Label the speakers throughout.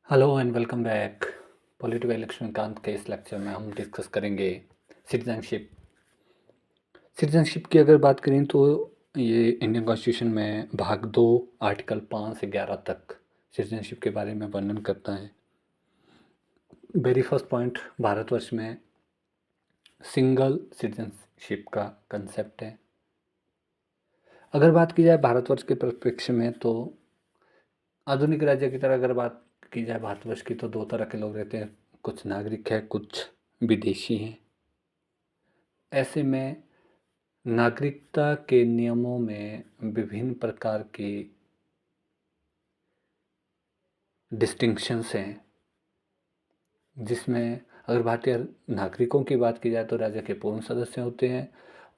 Speaker 1: Hello and welcome back. Political Laxmikanth के इस lecture में हम डिस्कस करेंगे सिटीजनशिप। सिटीजनशिप की अगर बात करें तो ये इंडियन कॉन्स्टिट्यूशन में भाग 2 आर्टिकल 5 से 11 तक सिटीजनशिप के बारे में वर्णन करता है। वेरी फर्स्ट पॉइंट, भारतवर्ष में सिंगल सिटीजनशिप का कंसेप्ट है। अगर बात की जाए भारतवर्ष के परिप्रेक्ष्य में तो आधुनिक राज्य की तरह अगर बात की जाए भारतवर्ष की तो दो तरह के लोग रहते हैं, कुछ नागरिक हैं, कुछ विदेशी हैं। ऐसे में नागरिकता के नियमों में विभिन्न प्रकार के डिस्टिंक्शंस हैं, जिसमें अगर भारतीय नागरिकों की बात की जाए तो राज्य के पूर्ण सदस्य होते हैं,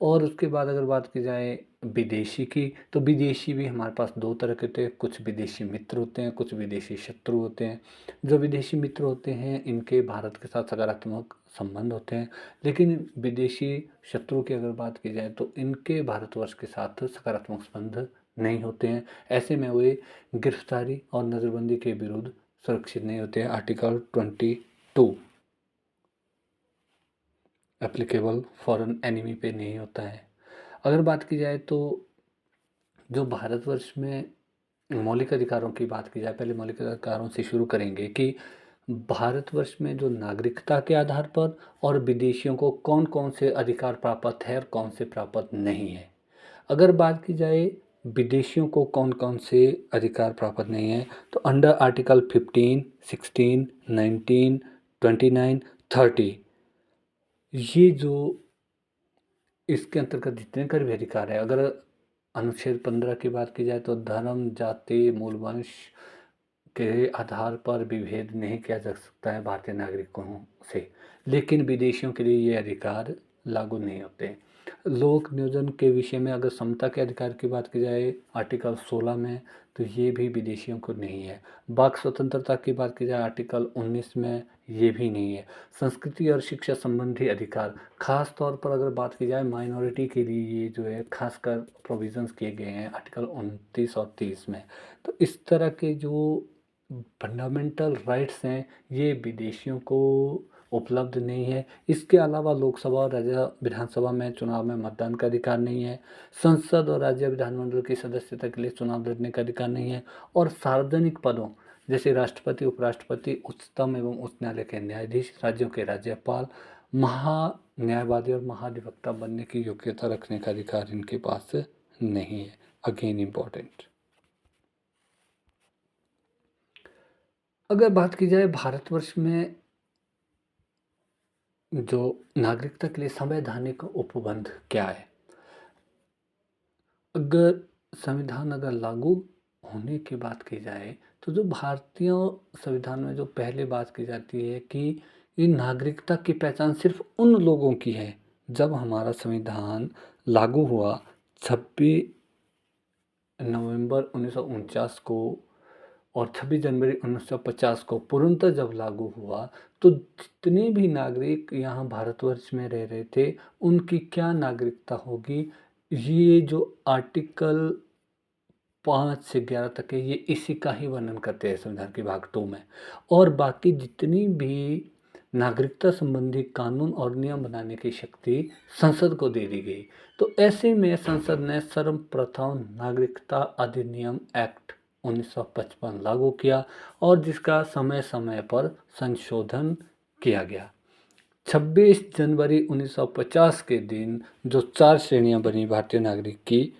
Speaker 1: और उसके बाद अगर बात की जाए विदेशी की तो विदेशी भी हमारे पास दो तरह के होते हैं। कुछ विदेशी मित्र होते हैं, कुछ विदेशी शत्रु होते हैं। जो विदेशी मित्र होते हैं इनके भारत के साथ सकारात्मक संबंध होते हैं, लेकिन विदेशी शत्रु की अगर बात की जाए तो इनके भारतवर्ष के साथ सकारात्मक संबंध नहीं होते हैं। ऐसे में वे गिरफ्तारी और नज़रबंदी के विरुद्ध सुरक्षित नहीं होते हैं। आर्टिकल 22 एप्लीकेबल फॉरेन एनिमी पे नहीं होता है। अगर बात की जाए तो जो भारतवर्ष में मौलिक अधिकारों की बात की जाए, पहले मौलिक अधिकारों से शुरू करेंगे कि भारतवर्ष में जो नागरिकता के आधार पर और विदेशियों को कौन कौन से अधिकार प्राप्त है और कौन से प्राप्त नहीं है। अगर बात की जाए विदेशियों को कौन कौन से अधिकार प्राप्त नहीं है तो अंडर आर्टिकल 15, 16, 19, 29, 30 ये जो इसके अंतर्गत जितने कर भी अधिकार है, अगर अनुच्छेद 15 की बात की जाए तो धर्म, जाति, मूल वंश के आधार पर विभेद नहीं किया जा सकता है भारतीय नागरिकों से, लेकिन विदेशियों के लिए ये अधिकार लागू नहीं होते। लोक नियोजन के विषय में अगर समता के अधिकार की बात की जाए आर्टिकल 16 में तो ये भी विदेशियों को नहीं है। वाक स्वतंत्रता की बात की जाए आर्टिकल 19 में ये भी नहीं है। संस्कृति और शिक्षा संबंधी अधिकार, खास तौर पर अगर बात की जाए माइनॉरिटी के लिए ये जो है खासकर प्रोविजंस किए गए हैं आर्टिकल 29 और 30 में। तो इस तरह के जो फंडामेंटल राइट्स हैं ये विदेशियों को उपलब्ध नहीं है। इसके अलावा लोकसभा और राज्य विधानसभा में चुनाव में मतदान का अधिकार नहीं है। संसद और राज्य विधानमंडल की सदस्यता के लिए चुनाव लड़ने का अधिकार नहीं है। और सार्वजनिक पदों जैसे राष्ट्रपति, उपराष्ट्रपति, उच्चतम एवं उच्च न्यायालय के न्यायाधीश, राज्यों के राज्यपाल, महान्यायवादी और महाधिवक्ता बनने की योग्यता रखने का अधिकार इनके पास नहीं है। Again important. अगर बात की जाए भारतवर्ष में जो नागरिकता के लिए संवैधानिक उपबंध क्या है, अगर संविधान अगर लागू होने की बात की जाए तो जो भारतीय संविधान में जो पहले बात की जाती है कि ये नागरिकता की पहचान सिर्फ उन लोगों की है। जब हमारा संविधान लागू हुआ 26 नवंबर 1949 को और 26 जनवरी 1950 को पूर्णतः जब लागू हुआ तो जितने भी नागरिक यहाँ भारतवर्ष में रह रहे थे उनकी क्या नागरिकता होगी, ये जो आर्टिकल 5 से 11 तक है ये इसी का ही वर्णन करते हैं संविधान के भाग 2 में। और बाकी जितनी भी नागरिकता संबंधी कानून और नियम बनाने की शक्ति संसद को दे दी गई। तो ऐसे में संसद ने सर्वप्रथम नागरिकता अधिनियम एक्ट 1955 लागू किया और जिसका समय समय पर संशोधन किया गया। 26 जनवरी 1950 के दिन जो 4 श्रेणियां बनी भारतीय नागरिक की,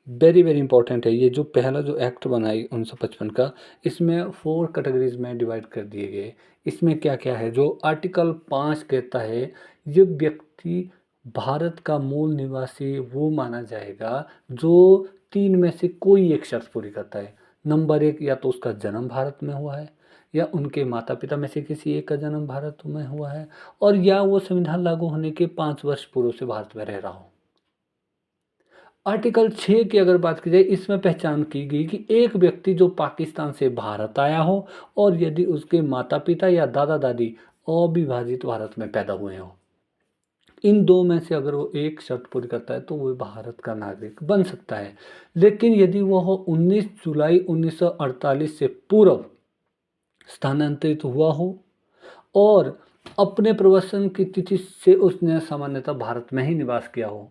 Speaker 1: वेरी वेरी इंपॉर्टेंट है। ये जो पहला जो एक्ट बनाई 1955 का, इसमें 4 कैटेगरीज में डिवाइड कर दिए गए। इसमें क्या क्या है, जो आर्टिकल 5 कहता है ये व्यक्ति भारत का मूल निवासी वो माना जाएगा जो 3 में से कोई एक शर्त पूरी करता है। नंबर 1, या तो उसका जन्म भारत में हुआ है, या उनके माता पिता में से किसी एक का जन्म भारत में हुआ है, और या वो संविधान लागू होने के 5 वर्ष पूर्व से भारत में रह रहा हो। आर्टिकल 6 की अगर बात की जाए इसमें पहचान की गई कि एक व्यक्ति जो पाकिस्तान से भारत आया हो और यदि उसके माता पिता या दादा दादी अविभाजित भारत में पैदा हुए हों, इन दो में से अगर वो एक शर्त पूरी करता है तो वो भारत का नागरिक बन सकता है। लेकिन यदि वह 19 जुलाई 1948 से पूर्व स्थानांतरित हुआ हो और अपने प्रवासन की तिथि से उसने सामान्यतः भारत में ही निवास किया हो।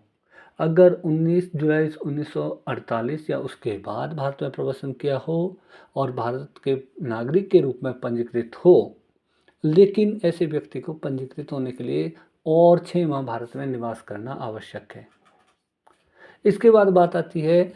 Speaker 1: अगर 19 जुलाई 1948 या उसके बाद भारत में प्रवासन किया हो और भारत के नागरिक के रूप में पंजीकृत हो, लेकिन ऐसे व्यक्ति को पंजीकृत होने के लिए और 6 माह भारत में निवास करना आवश्यक है। इसके बाद बात आती है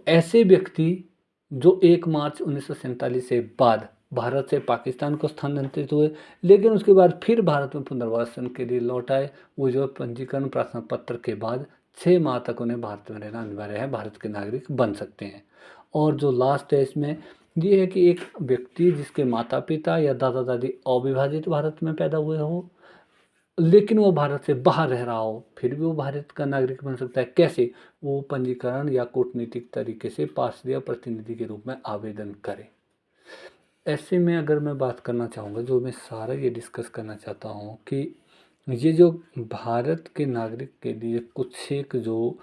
Speaker 1: ऐसे व्यक्ति जो 1 मार्च 1947 से बाद भारत से पाकिस्तान को स्थानांतरित हुए, लेकिन उसके बाद फिर भारत में पुनर्वासन के लिए लौट आए। वो जो पंजीकरण प्रार्थना पत्र के बाद 6 माह तक उन्हें भारत में रहना अनिवार्य है, भारत के नागरिक बन सकते हैं। और जो लास्ट है इसमें ये है कि एक व्यक्ति जिसके माता पिता या दादा दादी अविभाजित भारत में पैदा हुए हो, लेकिन वो भारत से बाहर रह रहा हो, फिर भी वो भारत का नागरिक बन सकता है। कैसे? वो पंजीकरण या कूटनीतिक तरीके से पार्षद या प्रतिनिधि के रूप में आवेदन करे। ऐसे में अगर मैं बात करना चाहूँगा, जो मैं सारा ये डिस्कस करना चाहता हूँ कि ये जो भारत के नागरिक के लिए कुछ एक जो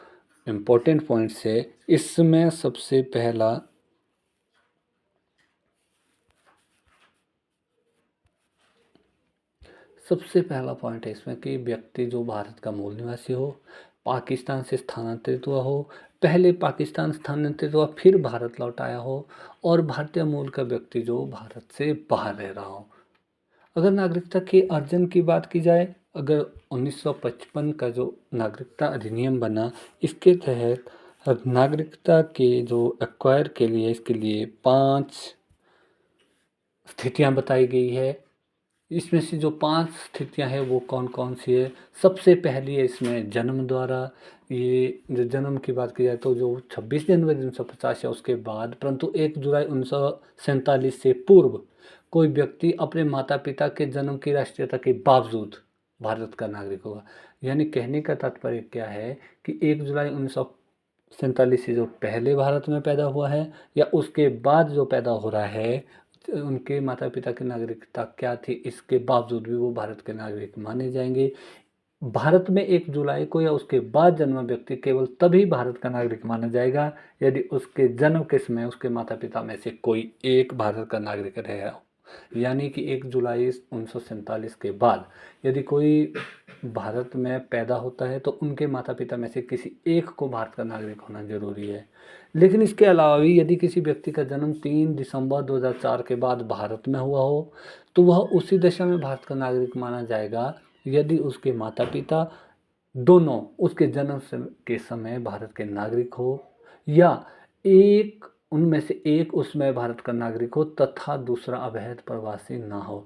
Speaker 1: इम्पोर्टेंट पॉइंट्स है, इसमें सबसे पहला पॉइंट है इसमें कि व्यक्ति जो भारत का मूल निवासी हो, पाकिस्तान से स्थानांतरित हुआ हो, पहले पाकिस्तान स्थानांतरित हुआ फिर भारत लौट आया हो, और भारतीय मूल का व्यक्ति जो भारत से बाहर रह रहा हो। अगर नागरिकता के अर्जन की बात की जाए, अगर 1955 का जो नागरिकता अधिनियम बना, इसके तहत नागरिकता के जो एक्वायर के लिए इसके लिए 5 स्थितियां बताई गई है। इसमें से जो 5 स्थितियां हैं वो कौन कौन सी है? सबसे पहली है इसमें जन्म द्वारा। ये जो जन्म की बात की जाए तो जो 26 जनवरी 1950 है उसके बाद, परंतु 1 जुलाई 1947 से पूर्व कोई व्यक्ति अपने माता पिता के जन्म की राष्ट्रीयता के बावजूद भारत का नागरिक होगा। यानी कहने का तात्पर्य क्या है कि 1 जुलाई 1947 से जो पहले भारत में पैदा हुआ है या उसके बाद जो पैदा हो रहा है, उनके माता पिता की नागरिकता क्या थी, इसके बावजूद भी वो भारत के नागरिक माने जाएंगे। भारत में 1 जुलाई को या उसके बाद जन्मा व्यक्ति केवल तभी भारत का नागरिक माना जाएगा यदि उसके जन्म के समय उसके माता पिता में से कोई एक भारत का नागरिक रहा हो। यानी कि 1 जुलाई 1947 के बाद यदि कोई भारत में पैदा होता है तो उनके माता पिता में से किसी एक को भारत का नागरिक होना जरूरी है। लेकिन इसके अलावा भी यदि किसी व्यक्ति का जन्म 3 दिसंबर 2004 के बाद भारत में हुआ हो तो वह उसी दशा में भारत का नागरिक माना जाएगा यदि उसके माता पिता दोनों उसके जन्म के समय भारत के नागरिक हो या एक उनमें से एक उसमें भारत का नागरिक हो तथा दूसरा अवैध प्रवासी ना हो।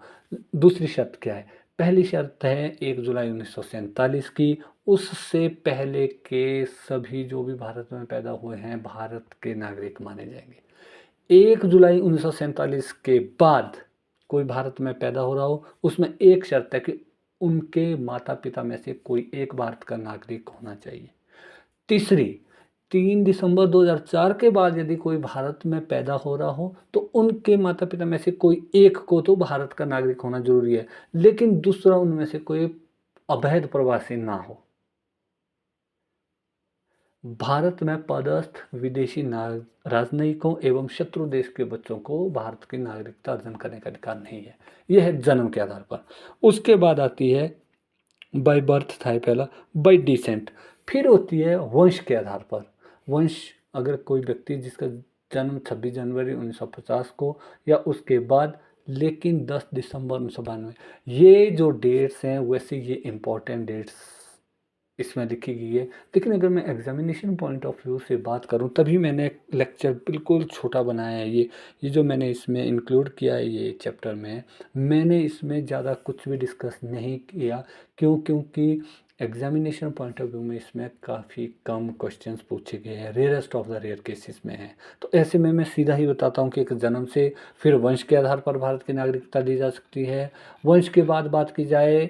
Speaker 1: दूसरी शर्त क्या है? पहली शर्त है 1 जुलाई 1947 की, उससे पहले के सभी जो भी भारत में पैदा हुए हैं भारत के नागरिक माने जाएंगे। 1 जुलाई 1947 के बाद कोई भारत में पैदा हो रहा हो, उसमें एक शर्त है कि उनके माता पिता में से कोई एक भारत का नागरिक होना चाहिए। तीसरी, 3 दिसंबर 2004 के बाद यदि कोई भारत में पैदा हो रहा हो तो उनके माता पिता में से कोई एक को तो भारत का नागरिक होना जरूरी है, लेकिन दूसरा उनमें से कोई अवैध प्रवासी ना हो। भारत में पदस्थ विदेशी राजनयिकों एवं शत्रु देश के बच्चों को भारत की नागरिकता अर्जन करने का अधिकार नहीं है। यह है जन्म के आधार पर। उसके बाद आती है बाय बर्थ था पहला, बाय डिसेंट, फिर होती है वंश के आधार पर। वंश, अगर कोई व्यक्ति जिसका जन्म 26 जनवरी 1950 को या उसके बाद लेकिन 10 दिसंबर 1992, ये जो डेट्स हैं वैसे ये इम्पोर्टेंट डेट्स इसमें लिखी गई है। लेकिन अगर मैं एग्जामिनेशन पॉइंट ऑफ व्यू से बात करूं तभी मैंने लेक्चर बिल्कुल छोटा बनाया है। ये जो मैंने इसमें इंक्लूड किया है ये चैप्टर में, मैंने इसमें ज़्यादा कुछ भी डिस्कस नहीं किया। क्योंकि एग्जामिनेशन पॉइंट ऑफ व्यू में इसमें काफ़ी कम क्वेश्चंस पूछे गए हैं, rarest of the rare cases में है। तो ऐसे में मैं सीधा ही बताता हूँ कि एक जन्म से फिर वंश के आधार पर भारत की नागरिकता दी जा सकती है। वंश के बाद बात की जाए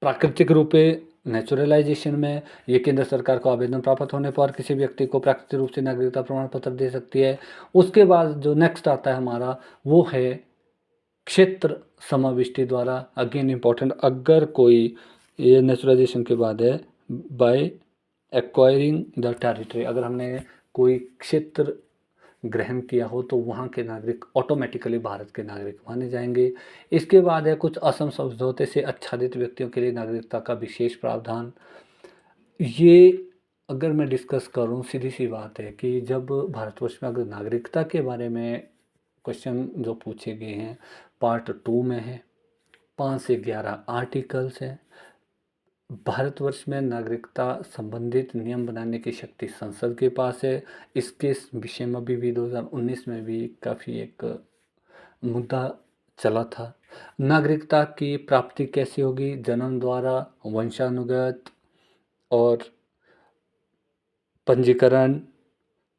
Speaker 1: प्राकृतिक रूप से नेचुरलाइजेशन में, ये केंद्र सरकार को आवेदन प्राप्त होने पर किसी व्यक्ति को प्राकृतिक रूप से नागरिकता प्रमाण पत्र दे सकती है। उसके बाद जो नेक्स्ट आता है हमारा वो है क्षेत्र समाविष्टि द्वारा। अगेन इम्पोर्टेंट, अगर कोई, ये नेचुरलाइजेशन के बाद है बाय एक्वायरिंग द टेरिटरी, अगर हमने कोई क्षेत्र ग्रहण किया हो तो वहाँ के नागरिक ऑटोमेटिकली भारत के नागरिक माने जाएंगे। इसके बाद है कुछ असम समझौते से आच्छादित व्यक्तियों के लिए नागरिकता का विशेष प्रावधान। ये अगर मैं डिस्कस करूँ, सीधी सी बात है कि जब भारतवर्ष में अगर नागरिकता के बारे में क्वेश्चन जो पूछे गए हैं, पार्ट 2 में है, 5 से 11 आर्टिकल्स हैं। भारतवर्ष में नागरिकता संबंधित नियम बनाने की शक्ति संसद के पास है। इसके विषय में भी 2019 में भी काफ़ी एक मुद्दा चला था। नागरिकता की प्राप्ति कैसे होगी? जन्म द्वारा, वंशानुगत और पंजीकरण,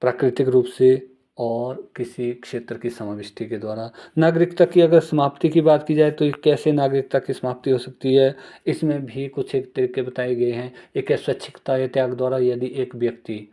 Speaker 1: प्राकृतिक रूप से और किसी क्षेत्र की समाविष्टि के द्वारा। नागरिकता की अगर समाप्ति की बात की जाए तो कैसे नागरिकता की समाप्ति हो सकती है? इसमें भी कुछ एक तरीके बताए गए हैं। एक है स्वैच्छिकता या त्याग द्वारा। यदि एक व्यक्ति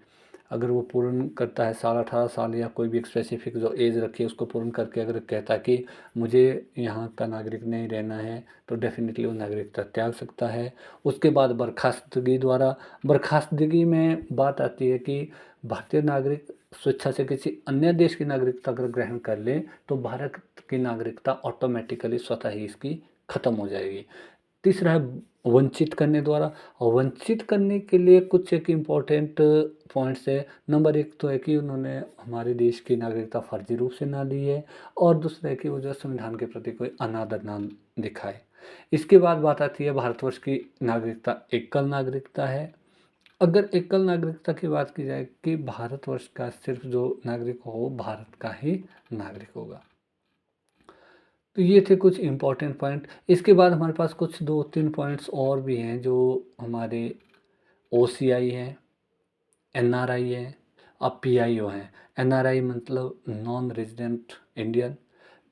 Speaker 1: अगर वो पूर्ण करता है साल 18 साल या कोई भी एक स्पेसिफिक जो एज रखी है उसको पूर्ण करके अगर कहता है कि मुझे यहाँ का नागरिक नहीं रहना है, तो डेफिनेटली वो नागरिकता त्याग सकता है। उसके बाद बर्खास्तगी द्वारा। बर्खास्तगी में बात आती है कि भारतीय नागरिक स्वेच्छा से किसी अन्य देश की नागरिकता अगर ग्रहण कर ले तो भारत की नागरिकता ऑटोमेटिकली स्वतः ही इसकी खत्म हो जाएगी। तीसरा है वंचित करने द्वारा। और वंचित करने के लिए कुछ एक इम्पोर्टेंट पॉइंट्स है। नंबर 1 तो है कि उन्होंने हमारे देश की नागरिकता फर्जी रूप से ना ली है, और दूसरा है कि वो जो संविधान के प्रति कोई अनादर ना दिखाए। इसके बाद बात आती है भारतवर्ष की नागरिकता एकल नागरिकता है। अगर एकल नागरिकता की बात की जाए कि भारतवर्ष का सिर्फ जो नागरिक हो भारत का ही नागरिक होगा। तो ये थे कुछ इम्पोर्टेंट पॉइंट। इसके बाद हमारे पास कुछ 2-3 पॉइंट्स और भी हैं जो हमारे ओसीआई हैं, एनआरआई है, अब पीआईओ हैं। एनआरआई मतलब non resident Indian,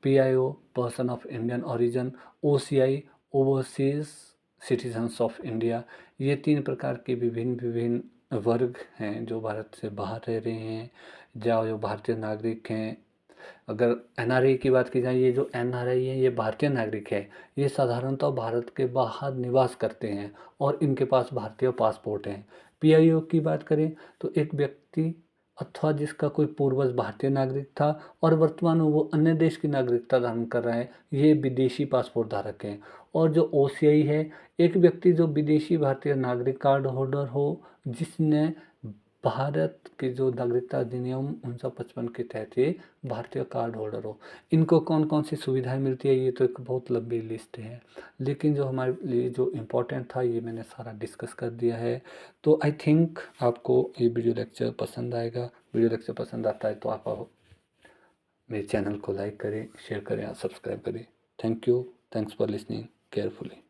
Speaker 1: PIO person of Indian origin, OCI overseas citizens of India. ये 3 प्रकार के विभिन्न विभिन्न वर्ग हैं जो भारत से बाहर रह रहे हैं, या जो भारतीय नागरिक हैं। अगर एनआरआई की बात की जाए, ये जो एनआरआई है ये भारतीय नागरिक है। ये साधारणतः भारत के बाहर निवास करते हैं और इनके पास भारतीय पासपोर्ट हैं। पीआईओ की बात करें तो एक व्यक्ति अथवा जिसका कोई पूर्वज भारतीय नागरिक था और वर्तमान में वो अन्य देश की नागरिकता धारण कर रहा है, ये विदेशी पासपोर्ट धारक हैं। और जो ओसीआई है, एक व्यक्ति जो विदेशी भारतीय नागरिक कार्ड होल्डर हो, जिसने भारत के जो नागरिकता अधिनियम 1955 के तहत ये भारतीय कार्ड होल्डर हो। इनको कौन कौन सी सुविधाएं मिलती है ये तो एक बहुत लंबी लिस्ट है, लेकिन जो हमारे लिए जो इम्पोर्टेंट था ये मैंने सारा डिस्कस कर दिया है। तो आई थिंक आपको ये वीडियो लेक्चर पसंद आएगा। वीडियो लेक्चर पसंद आता है तो आप मेरे चैनल को लाइक करें, शेयर करें और सब्सक्राइब करें। Thank you. Thanks for listening carefully.